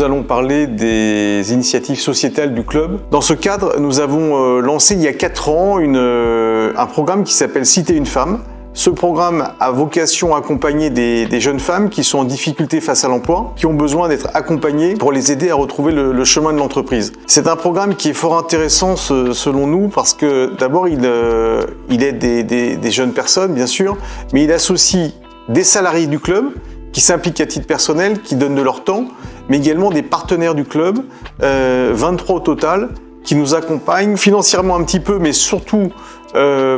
allons parler des initiatives sociétales du club. Dans ce cadre, nous avons lancé il y a 4 ans un programme qui s'appelle Citer une femme. Ce programme a vocation à accompagner des jeunes femmes qui sont en difficulté face à l'emploi, qui ont besoin d'être accompagnées pour les aider à retrouver le chemin de l'entreprise. C'est un programme qui est fort intéressant selon nous parce que d'abord il aide des jeunes personnes bien sûr, mais il associe des salariés du club qui s'impliquent à titre personnel, qui donnent de leur temps, mais également des partenaires du club, 23 au total, qui nous accompagnent financièrement un petit peu, mais surtout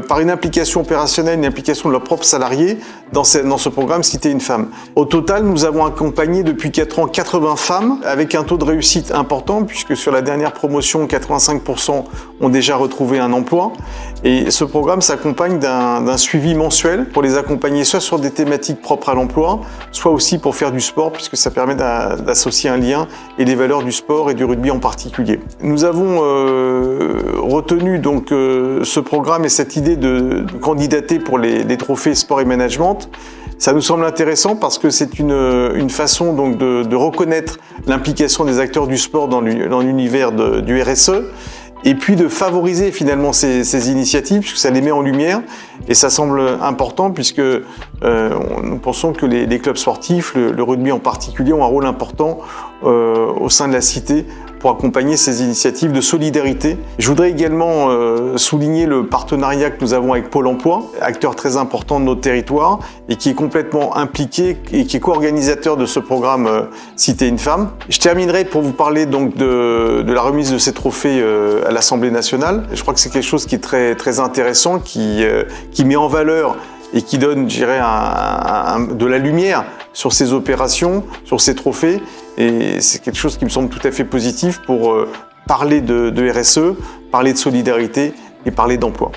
par une implication opérationnelle, une implication de leurs propres salariés dans ce programme Citer une femme. Au total, nous avons accompagné depuis 4 ans 80 femmes avec un taux de réussite important puisque sur la dernière promotion, 85% ont déjà retrouvé un emploi. Et ce programme s'accompagne d'un suivi mensuel pour les accompagner soit sur des thématiques propres à l'emploi, soit aussi pour faire du sport puisque ça permet d'associer un lien et les valeurs du sport et du rugby en particulier. Nous avons retenu donc ce programme et cette idée de candidater pour les trophées sport et management. Ça nous semble intéressant parce que c'est une façon donc de reconnaître l'implication des acteurs du sport dans l'univers du RSE et puis de favoriser finalement ces initiatives puisque ça les met en lumière et ça semble important puisque nous pensons que les clubs sportifs, le rugby en particulier, ont un rôle important au sein de la cité pour accompagner ces initiatives de solidarité. Je voudrais également souligner le partenariat que nous avons avec Pôle emploi, acteur très important de notre territoire et qui est complètement impliqué et qui est co-organisateur de ce programme Citer une femme. Je terminerai pour vous parler donc de la remise de ces trophées à l'Assemblée nationale. Je crois que c'est quelque chose qui est très, très intéressant, qui met en valeur et qui donne, je dirais, de la lumière sur ces opérations, sur ces trophées. Et c'est quelque chose qui me semble tout à fait positif pour parler de RSE, parler de solidarité et parler d'emploi.